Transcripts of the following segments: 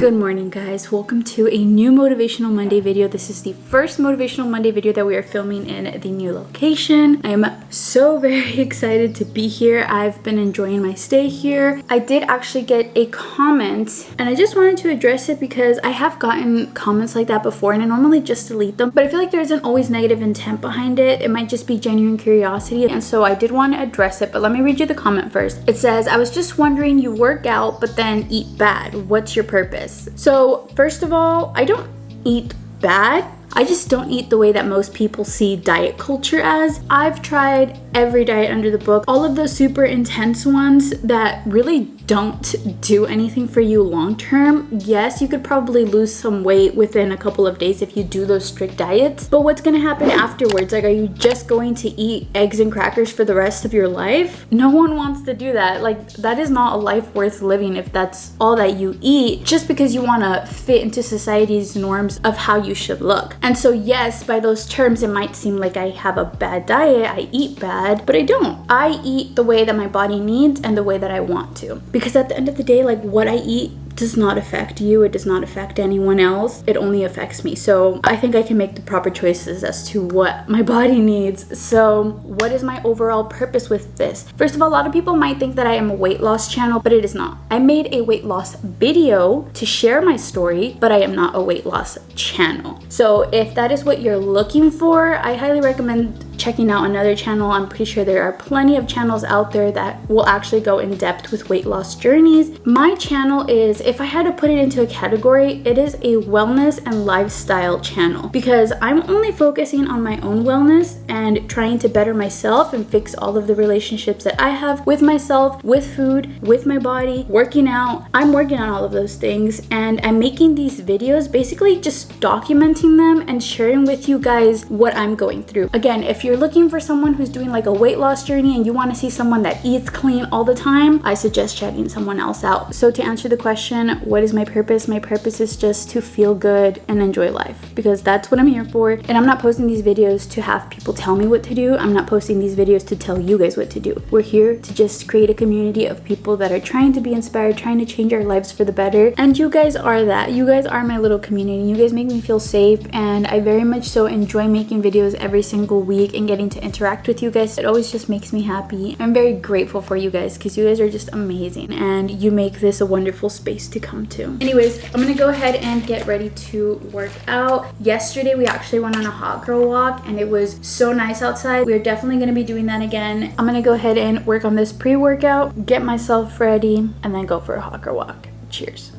Good morning, guys. Welcome to a new Motivational Monday video. This is the first Motivational Monday video that we are filming in the new location. I am so very excited to be here. I've been enjoying my stay here. I did actually get a comment and I just wanted to address it because I have gotten comments like that before and I normally just delete them, but I feel like there isn't always negative intent behind it. It might just be genuine curiosity, and so I did want to address it, but let me read you the comment first. It says, I was just wondering, you work out but then eat bad. What's your purpose? So first of all, I don't eat bad. I just don't eat the way that most people see diet culture as. I've tried every diet under the book, all of those super intense ones that really don't do anything for you long term. Yes, you could probably lose some weight within a couple of days if you do those strict diets, but what's gonna happen afterwards? Like, are you just going to eat eggs and crackers for the rest of your life? No one wants to do that. Like, that is not a life worth living if that's all that you eat just because you want to fit into society's norms of how you should look. And so yes, by those terms, it might seem like I have a bad diet, I eat bad, but I don't. I eat the way that my body needs and the way that I want to. Because at the end of the day, like, what I eat does not affect you. It does not affect anyone else. It only affects me. So I think I can make the proper choices as to what my body needs. So what is my overall purpose with this? First of all, a lot of people might think that I am a weight loss channel, but it is not. I made a weight loss video to share my story, but I am not a weight loss channel. So if that is what you're looking for, I highly recommend checking out another channel. I'm pretty sure there are plenty of channels out there that will actually go in depth with weight loss journeys. My channel is, if I had to put it into a category, it is a wellness and lifestyle channel because I'm only focusing on my own wellness and trying to better myself and fix all of the relationships that I have with myself, with food, with my body, working out. I'm working on all of those things and I'm making these videos basically just documenting them and sharing with you guys what I'm going through. Again, if you're looking for someone who's doing like a weight loss journey and you want to see someone that eats clean all the time, I suggest checking someone else out. So to answer the question, what is my purpose? My purpose is just to feel good and enjoy life because that's what I'm here for. And I'm not posting these videos to have people tell me what to do. I'm not posting these videos to tell you guys what to do. We're here to just create a community of people that are trying to be inspired, trying to change our lives for the better. And you guys are that. You guys are my little community. You guys make me feel safe, and I very much so enjoy making videos every single week and getting to interact with you guys. It always just makes me happy. I'm very grateful for you guys because you guys are just amazing and you make this a wonderful space to come to. Anyways, I'm gonna go ahead and get ready to work out. Yesterday we actually went on a hot girl walk and it was so nice outside. We're definitely gonna be doing that again. I'm gonna go ahead and work on this pre-workout, get myself ready, and then go for a hot girl walk. Cheers.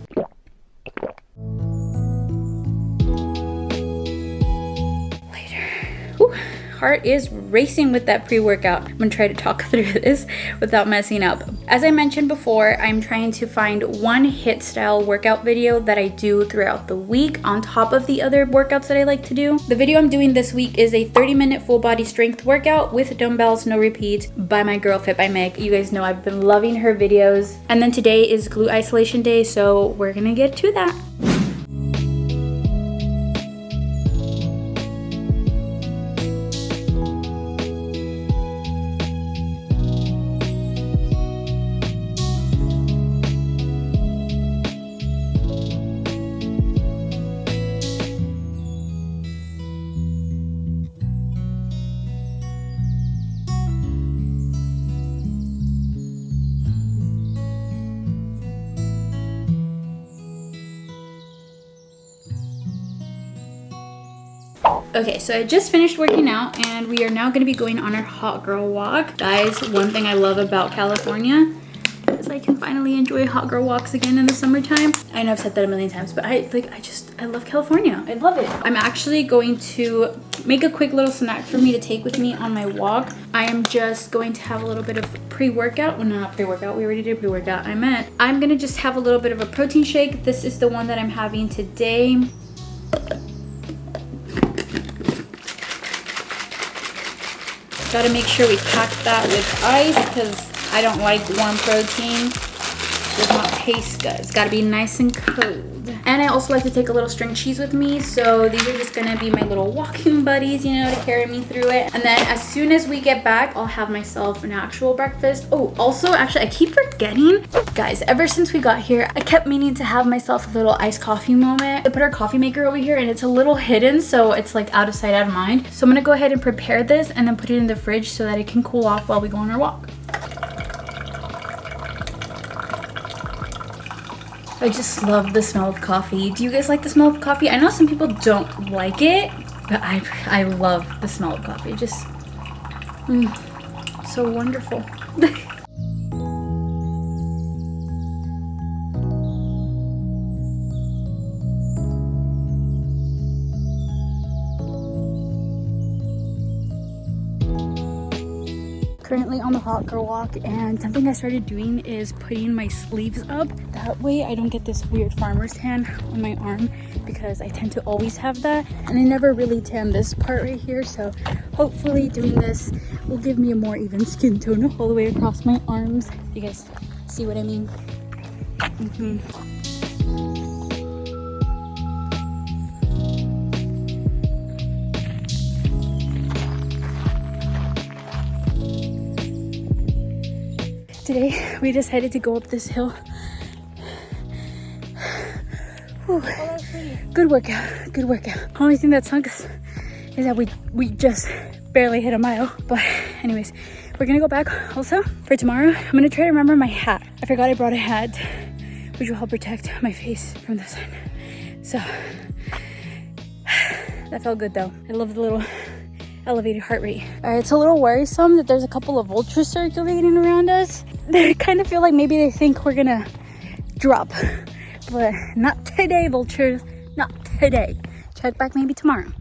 Heart is racing with that pre-workout. I'm gonna try to talk through this without messing up. As I mentioned before, I'm trying to find one HIIT style workout video that I do throughout the week on top of the other workouts that I like to do. The video I'm doing this week is a 30-minute full body strength workout with dumbbells, no repeats, by my girl Fit by Meg. You guys know I've been loving her videos. And then today is glute isolation day, so we're gonna get to that. Okay, so I just finished working out and we are now going to be going on our hot girl walk. Guys, one thing I love about California is I can finally enjoy hot girl walks again in the summertime. I know I've said that a million times, but I love California. I love it. I'm actually going to make a quick little snack for me to take with me on my walk. I am just going to have a little bit of pre-workout. Well, not pre-workout, we already did pre-workout. I'm gonna just have a little bit of a protein shake. This is the one that I'm having today. Gotta make sure we pack that with ice because I don't like warm protein. does not taste good. It's gotta be nice and cold. And I also like to take a little string cheese with me, so these are just gonna be my little walking buddies, you know, to carry me through it. And then as soon as we get back, I'll have myself an actual breakfast. Oh, also, actually, I keep forgetting. Guys, ever since we got here, I kept meaning to have myself a little iced coffee moment. I put our coffee maker over here and it's a little hidden, so it's like out of sight, out of mind. So I'm gonna go ahead and prepare this and then put it in the fridge so that it can cool off while we go on our walk. I just love the smell of coffee. Do you guys like the smell of coffee? I know some people don't like it, but I love the smell of coffee. Just, so wonderful. Currently on the hot girl walk, and something I started doing is putting my sleeves up. That way I don't get this weird farmer's tan on my arm, because I tend to always have that, and I never really tan this part right here. So hopefully doing this will give me a more even skin tone all the way across my arms. You guys see what I mean? Today we decided to go up this hill. Whew. Good workout, good workout. Only thing that sucks is that we just barely hit a mile. But anyways, we're gonna go back. Also for tomorrow, I'm gonna try to remember my hat. I forgot I brought a hat, which will help protect my face from the sun. So that felt good though. I love the little elevated heart rate. It's a little worrisome that there's a couple of vultures circulating around us. They kind of feel like maybe they think we're gonna drop, but not today, vultures, not today. Check back maybe tomorrow.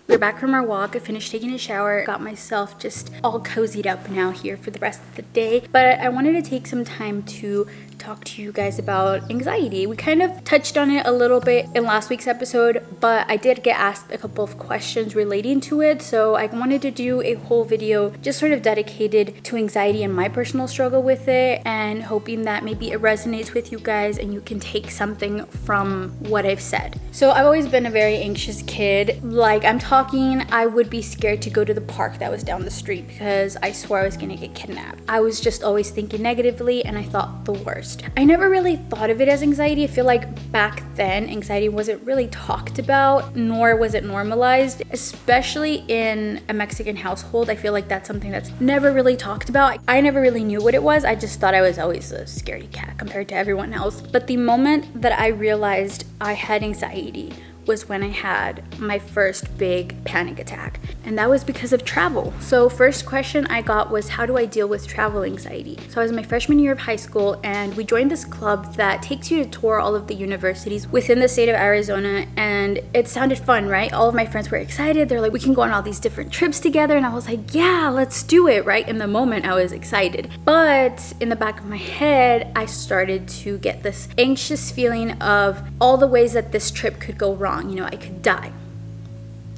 We're back from our walk. I finished taking a shower, got myself just all cozied up now here for the rest of the day. But I wanted to take some time to talk to you guys about anxiety. We kind of touched on it a little bit in last week's episode, but I did get asked a couple of questions relating to it. So I wanted to do a whole video just sort of dedicated to anxiety and my personal struggle with it, and hoping that maybe it resonates with you guys and you can take something from what I've said. So I've always been a very anxious kid. Like, I'm talking, I would be scared to go to the park that was down the street because I swore I was gonna get kidnapped. I was just always thinking negatively, and I thought the worst. I never really thought of it as anxiety. I feel like back then anxiety wasn't really talked about, nor was it normalized, especially in a Mexican household. I feel like that's something that's never really talked about. I never really knew what it was. I just thought I was always a scaredy cat compared to everyone else. But the moment that I realized I had anxiety was when I had my first big panic attack, and that was because of travel. So first question I got was, how do I deal with travel anxiety? So I was in my freshman year of high school, and we joined this club that takes you to tour all of the universities within the state of Arizona, and it sounded fun, right? All of my friends were excited. They're like, we can go on all these different trips together, and I was like, yeah, let's do it, right? In the moment I was excited, but in the back of my head I started to get this anxious feeling of all the ways that this trip could go wrong. You know, I could die.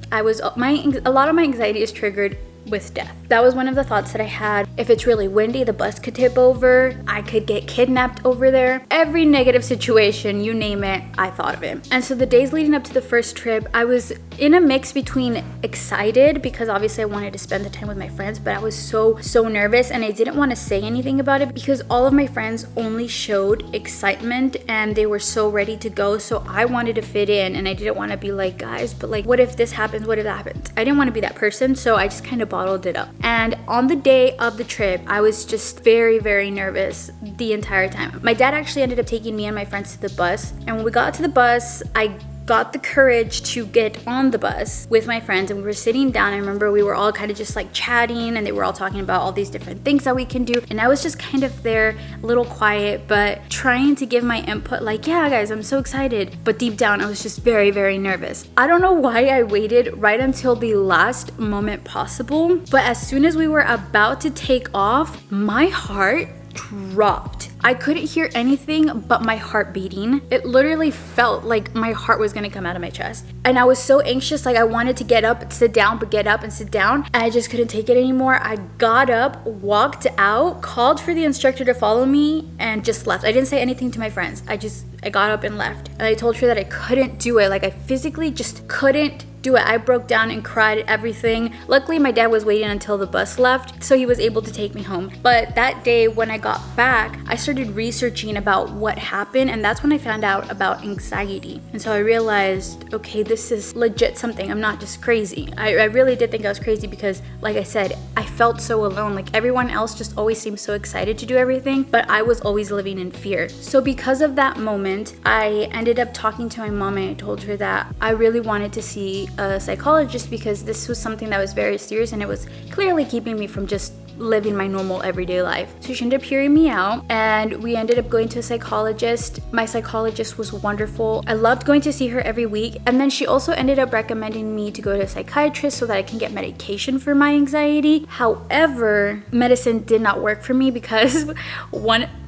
A lot of my anxiety is triggered with death. That was one of the thoughts that I had. If it's really windy, the bus could tip over. I could get kidnapped over there. Every negative situation, you name it, I thought of it. And so the days leading up to the first trip, I was in a mix between excited, because obviously I wanted to spend the time with my friends, but I was so nervous, and I didn't want to say anything about it because all of my friends only showed excitement and they were so ready to go. So I wanted to fit in, and I didn't want to be like, guys, but like, what if this happens? What if that happens? I didn't want to be that person, so I just kind of bottled it up. And on the day of the trip, I was just very nervous the entire time. My dad actually ended up taking me and my friends to the bus, and when we got to the bus, I got the courage to get on the bus with my friends, and we were sitting down. I remember we were all kind of just like chatting, and they were all talking about all these different things that we can do, and I was just kind of there, a little quiet, but trying to give my input, like, yeah guys, I'm so excited, but deep down I was just very nervous. I don't know why I waited right until the last moment possible, but as soon as we were about to take off, my heart dropped. I couldn't hear anything but my heart beating. It literally felt like my heart was gonna come out of my chest. And I was so anxious, like I wanted to get up and sit down, but get up and sit down. And I just couldn't take it anymore. I got up, walked out, called for the instructor to follow me, and just left. I didn't say anything to my friends. I got up and left. And I told her that I couldn't do it. Like I physically just couldn't do it. I broke down and cried everything. Luckily, my dad was waiting until the bus left, so he was able to take me home. But that day when I got back, I started researching about what happened, and that's when I found out about anxiety. And so I realized, okay, this is legit something. I'm not just crazy. I really did think I was crazy because, like I said, I felt so alone. Like everyone else just always seemed so excited to do everything, but I was always living in fear. So because of that moment, I ended up talking to my mom, and I told her that I really wanted to see a psychologist because this was something that was very serious and it was clearly keeping me from just living my normal everyday life. So she ended up hearing me out and we ended up going to a psychologist. My psychologist was wonderful. I loved going to see her every week. And then she also ended up recommending me to go to a psychiatrist so that I can get medication for my anxiety. However, medicine did not work for me because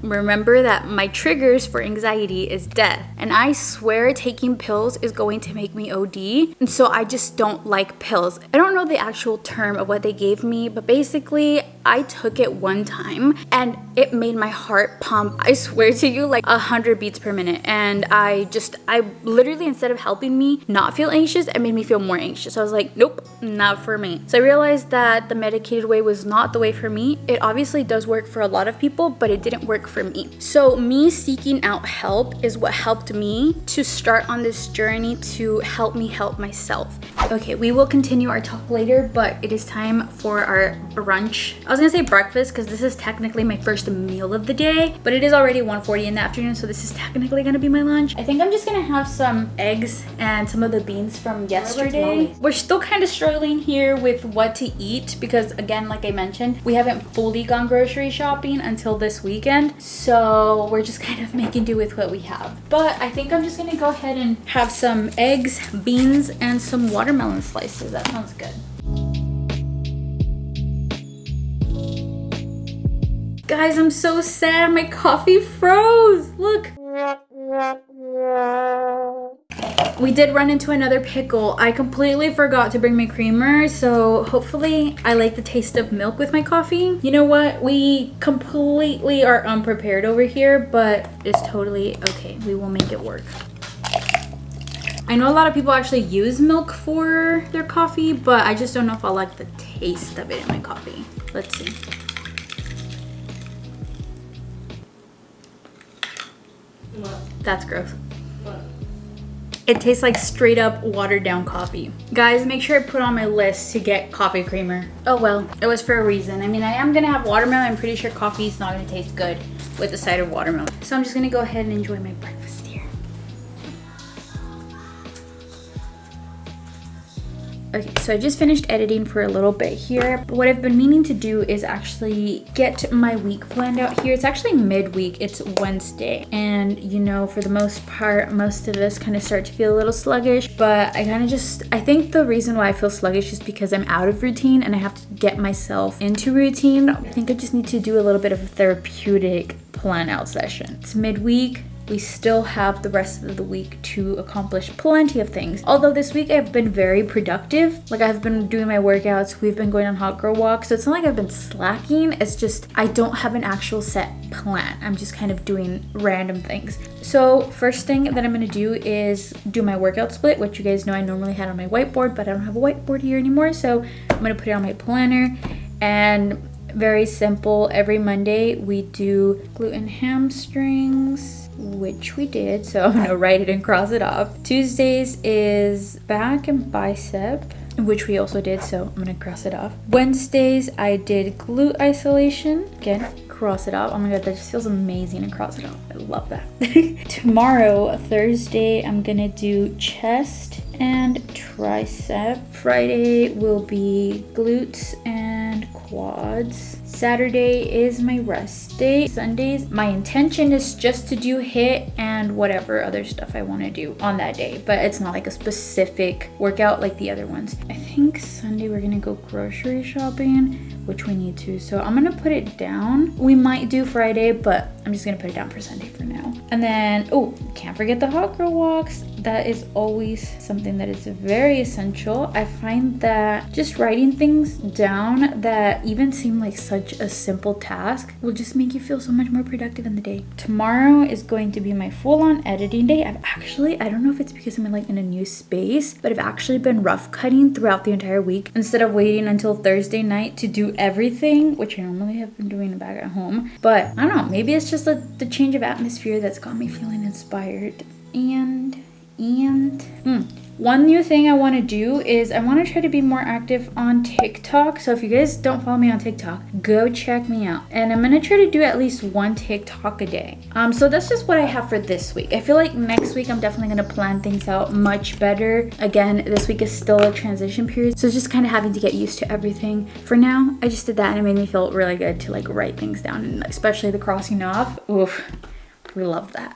remember that my triggers for anxiety is death. And I swear taking pills is going to make me OD. And so I just don't like pills. I don't know the actual term of what they gave me, but basically I took it one time and it made my heart pump, I swear to you, like 100 beats per minute. And I literally, instead of helping me not feel anxious, it made me feel more anxious. I was like, nope, not for me. So I realized that the medicated way was not the way for me. It obviously does work for a lot of people, but it didn't work for me. So me seeking out help is what helped me to start on this journey to help me help myself. Okay, we will continue our talk later, but it is time for our brunch. I was gonna say breakfast because this is technically my first meal of the day, but it is already 1:40 in the afternoon, so this is technically gonna be my lunch. I think I'm just gonna have some eggs and some of the beans from yesterday. We're still kind of struggling here with what to eat because, again, like I mentioned, we haven't fully gone grocery shopping until this weekend, so we're just kind of making do with what we have. But I think I'm just gonna go ahead and have some eggs, beans, and some watermelon slices. That sounds good. Guys, I'm so sad. My coffee froze. Look. We did run into another pickle. I completely forgot to bring my creamer, so hopefully I like the taste of milk with my coffee. You know what? We completely are unprepared over here, but it's totally okay. We will make it work. I know a lot of people actually use milk for their coffee, but I just don't know if I like the taste of it in my coffee. Let's see. What? That's gross. What? It tastes like straight up watered down coffee. Guys, make sure I put on my list to get coffee creamer. Oh well, it was for a reason. I mean, I am gonna have watermelon. I'm pretty sure coffee is not gonna taste good with the side of watermelon. So I'm just gonna go ahead and enjoy my breakfast here. Okay, so I just finished editing for a little bit here. But what I've been meaning to do is actually get my week planned out here. It's actually midweek, it's Wednesday. And you know, for the most part, most of us kind of start to feel a little sluggish, but I think the reason why I feel sluggish is because I'm out of routine and I have to get myself into routine. I think I just need to do a little bit of a therapeutic plan out session. It's midweek. We still have the rest of the week to accomplish plenty of things. Although this week I've been very productive. Like I've been doing my workouts, we've been going on hot girl walks. So it's not like I've been slacking. It's just I don't have an actual set plan. I'm just kind of doing random things. So first thing that I'm gonna do is do my workout split, which you guys know I normally had on my whiteboard, but I don't have a whiteboard here anymore. So I'm gonna put it on my planner. And very simple, every Monday we do glute and hamstrings, which we did, so I'm gonna write it and cross it off. Tuesdays is back and bicep, which we also did, so I'm gonna cross it off. Wednesdays I did glute isolation, again, cross it off. Oh my god, that just feels amazing, and cross it off. I love that. Tomorrow, Thursday, I'm gonna do chest and tricep. Friday will be glutes and and quads. Saturday is my rest day. Sundays, my intention is just to do HIIT and whatever other stuff I want to do on that day, but it's not like a specific workout like the other ones. I think Sunday we're gonna go grocery shopping, which we need to, so I'm gonna put it down. We might do Friday, but I'm just gonna put it down for Sunday for now. And then, oh, can't forget the hot girl walks. That is always something that is very essential. I find that just writing things down that even seem like such a simple task will just make you feel so much more productive in the day. Tomorrow is going to be my full-on editing day. I don't know if it's because I'm in a new space, but I've actually been rough cutting throughout the entire week instead of waiting until Thursday night to do everything, which I normally have been doing back at home. But I don't know, maybe it's just the change of atmosphere that's got me feeling inspired. One new thing I want to do is I want to try to be more active on TikTok. So if you guys don't follow me on TikTok, go check me out. And I'm going to try to do at least one TikTok a day. So that's just what I have for this week. I feel like next week I'm definitely going to plan things out much better. Again, this week is still a transition period, so just kind of having to get used to everything. For now, I just did that and it made me feel really good to write things down, and especially the crossing off. Oof. We love that.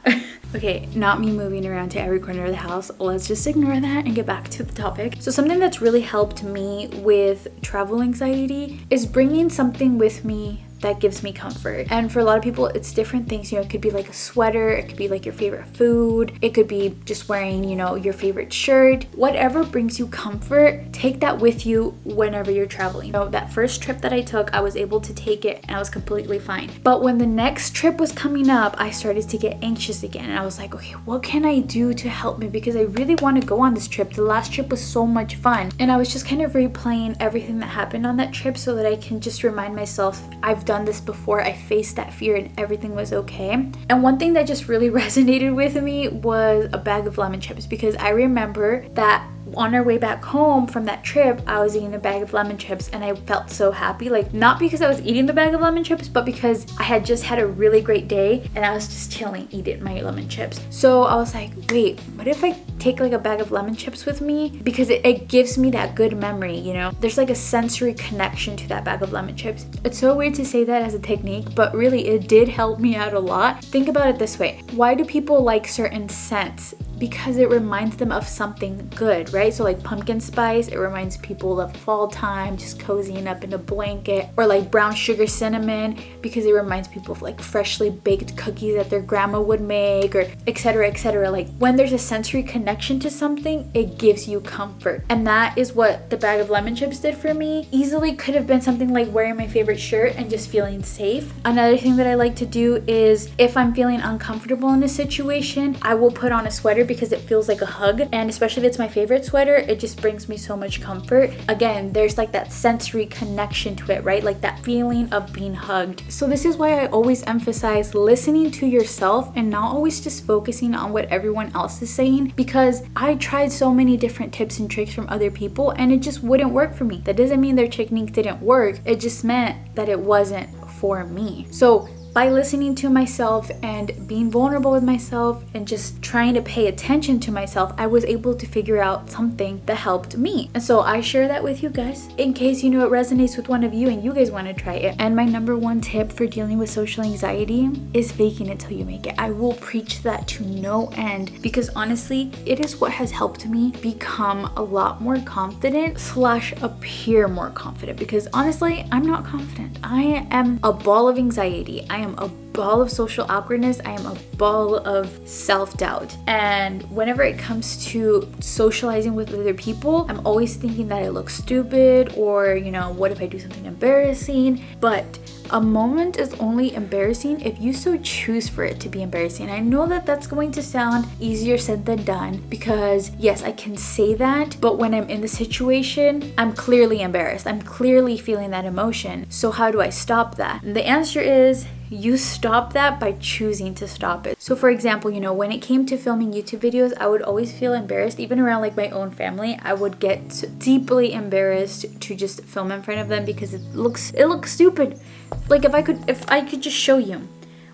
Okay, not me moving around to every corner of the house. Let's just ignore that and get back to the topic. So something that's really helped me with travel anxiety is bringing something with me that gives me comfort. And for a lot of people, it's different things. It could be like a sweater, it could be like your favorite food, it could be just wearing, your favorite shirt. Whatever brings you comfort, take that with you whenever you're traveling. That first trip that I took, I was able to take it and I was completely fine. But when the next trip was coming up, I started to get anxious again. And I was like, okay, what can I do to help me? Because I really want to go on this trip. The last trip was so much fun. And I was just kind of replaying everything that happened on that trip so that I can just remind myself, I've done this before, I faced that fear and everything was okay. And one thing that just really resonated with me was a bag of lemon chips, because I remember that on our way back home from that trip, I was eating a bag of lemon chips and I felt so happy. Not because I was eating the bag of lemon chips, but because I had just had a really great day and I was just chilling, eating my lemon chips. So I was like, wait, what if I take a bag of lemon chips with me? Because it gives me that good memory, There's a sensory connection to that bag of lemon chips. It's so weird to say that as a technique, but really it did help me out a lot. Think about it this way. Why do people like certain scents? Because it reminds them of something good, right? So pumpkin spice, it reminds people of fall time, just cozying up in a blanket. Or brown sugar cinnamon, because it reminds people of freshly baked cookies that their grandma would make, or etc, etc. When there's a sensory connection to something, it gives you comfort. And that is what the bag of lemon chips did for me. Easily could have been something like wearing my favorite shirt and just feeling safe. Another thing that I like to do is if I'm feeling uncomfortable in a situation, I will put on a sweater because it feels like a hug, and especially if it's my favorite sweater, it just brings me so much comfort. Again, there's that sensory connection to it, right? That feeling of being hugged. So this is why I always emphasize listening to yourself and not always just focusing on what everyone else is saying, because I tried so many different tips and tricks from other people and it just wouldn't work for me. That doesn't mean their technique didn't work, it just meant that it wasn't for me. So by listening to myself and being vulnerable with myself and just trying to pay attention to myself, I was able to figure out something that helped me. And so I share that with you guys in case it resonates with one of you and you guys want to try it. And my number one tip for dealing with social anxiety is faking it till you make it. I will preach that to no end, because honestly, it is what has helped me become a lot more confident / appear more confident, because honestly, I'm not confident. I am a ball of anxiety. I am a ball of social awkwardness. I am a ball of self-doubt. And whenever it comes to socializing with other people, I'm always thinking that I look stupid, or, what if I do something embarrassing? But a moment is only embarrassing if you so choose for it to be embarrassing. I know that that's going to sound easier said than done, because yes, I can say that, but when I'm in the situation, I'm clearly embarrassed. I'm clearly feeling that emotion. So how do I stop that? And the answer is, you stop that by choosing to stop it. So for example, when it came to filming YouTube videos, I would always feel embarrassed, even around my own family. I would get deeply embarrassed to just film in front of them because it looks stupid. If I could just show you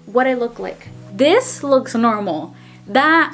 what I look like. This looks normal. That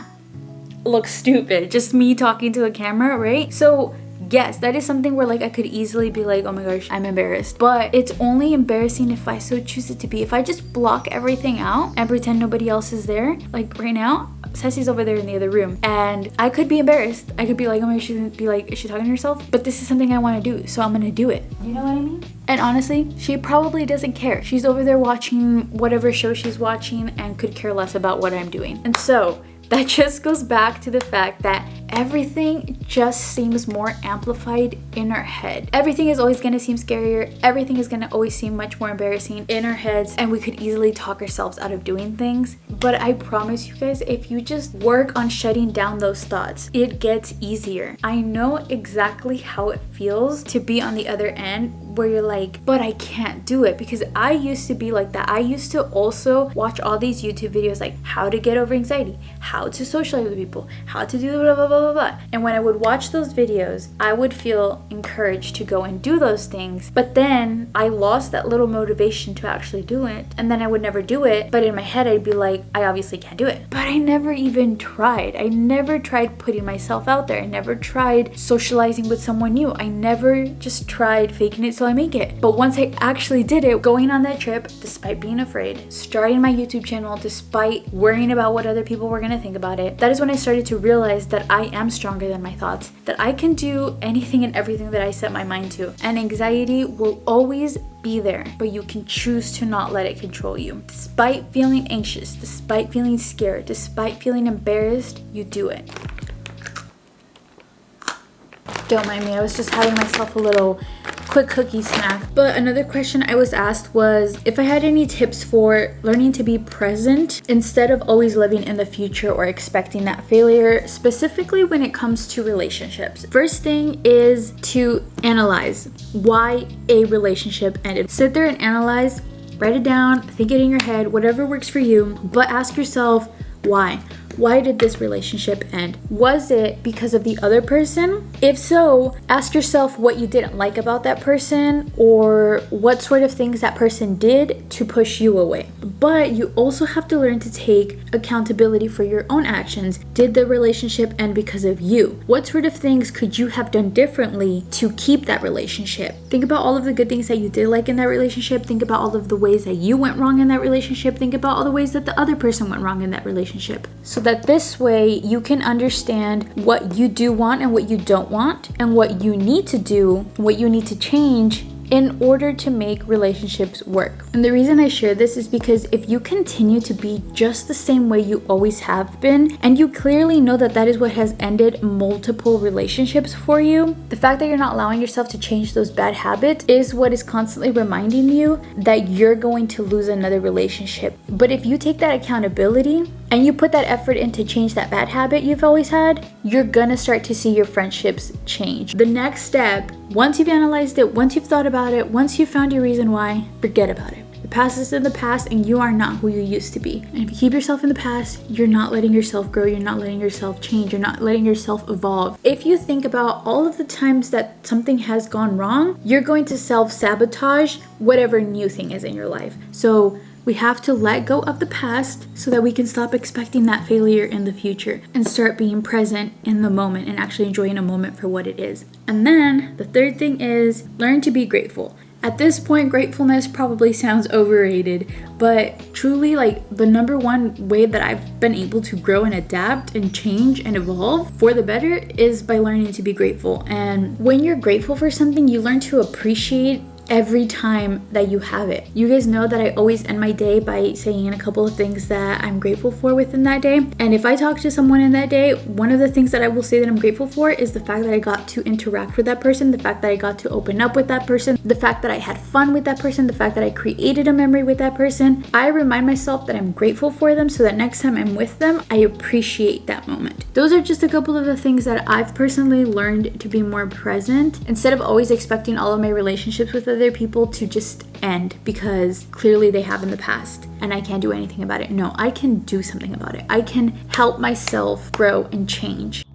looks stupid. Just me talking to a camera, right? So yes, that is something where like I could easily be like, oh my gosh, I'm embarrassed. But it's only embarrassing if I so choose it to be. If I just block everything out and pretend nobody else is there, like right now, Ceci's over there in the other room and I could be embarrassed. I could be like, oh my gosh, she's gonna be like, is she talking to herself? But this is something I want to do, so I'm gonna do it. You know what I mean? And honestly, she probably doesn't care. She's over there watching whatever show she's watching and could care less about what I'm doing. And so that just goes back to the fact that everything just seems more amplified in our head. Everything is always gonna seem scarier. Everything is gonna always seem much more embarrassing in our heads, and we could easily talk ourselves out of doing things. But I promise you guys, if you just work on shutting down those thoughts, it gets easier. I know exactly how it feels to be on the other end where you're like, but I can't do it, because I used to be like that. I used to also watch all these YouTube videos like how to get over anxiety, how to socialize with people, how to do blah blah blah blah blah. And when I would watch those videos, I would feel encouraged to go and do those things, but then I lost that little motivation to actually do it, and then I would never do it. But in my head I'd be like, I obviously can't do it. But I never even tried. I never tried putting myself out there. I never tried socializing with someone new. I never just tried faking it till I make it. But once I actually did it, going on that trip, despite being afraid, starting my YouTube channel, despite worrying about what other people were gonna think about it, that is when I started to realize that I am stronger than my thoughts, that I can do anything and everything that I set my mind to. And anxiety will always be there, but you can choose to not let it control you. Despite feeling anxious, despite feeling scared, despite feeling embarrassed, you do it. Don't mind me, I was just having myself a little quick cookie snack. But another question I was asked was if I had any tips for learning to be present instead of always living in the future or expecting that failure, specifically when it comes to relationships. First thing is to analyze why a relationship ended. Sit there and analyze, write it down, think it in your head, whatever works for you, but ask yourself why. Why did this relationship end? Was it because of the other person? If so, ask yourself what you didn't like about that person or what sort of things that person did to push you away. But you also have to learn to take accountability for your own actions. Did the relationship end because of you? What sort of things could you have done differently to keep that relationship? Think about all of the good things that you did like in that relationship. Think about all of the ways that you went wrong in that relationship. Think about all the ways that the other person went wrong in that relationship. So that this way you can understand what you do want and what you don't want, and what you need to do, what you need to change in order to make relationships work. And the reason I share this is because if you continue to be just the same way you always have been, and you clearly know that that is what has ended multiple relationships for you, the fact that you're not allowing yourself to change those bad habits is what is constantly reminding you that you're going to lose another relationship. But if you take that accountability and you put that effort in to change that bad habit you've always had, you're gonna start to see your friendships change. The next step, once you've analyzed it, once you've thought about it, once you've found your reason why, forget about it. The past is in the past and you are not who you used to be. And if you keep yourself in the past, you're not letting yourself grow, you're not letting yourself change, you're not letting yourself evolve. If you think about all of the times that something has gone wrong, you're going to self-sabotage whatever new thing is in your life. So we have to let go of the past so that we can stop expecting that failure in the future and start being present in the moment and actually enjoying a moment for what it is. And then the third thing is learn to be grateful. At this point, gratefulness probably sounds overrated, but truly, like, the number one way that I've been able to grow and adapt and change and evolve for the better is by learning to be grateful. And when you're grateful for something, you learn to appreciate every time that you have it. You guys know that I always end my day by saying a couple of things that I'm grateful for within that day. And if I talk to someone in that day, one of the things that I will say that I'm grateful for is the fact that I got to interact with that person, the fact that I got to open up with that person, the fact that I had fun with that person, the fact that I created a memory with that person. I remind myself that I'm grateful for them so that next time I'm with them, I appreciate that moment. Those are just a couple of the things that I've personally learned to be more present instead of always expecting all of my relationships with other people to just end because clearly they have in the past and I can't do anything about it. No, I can do something about it. I can help myself grow and change.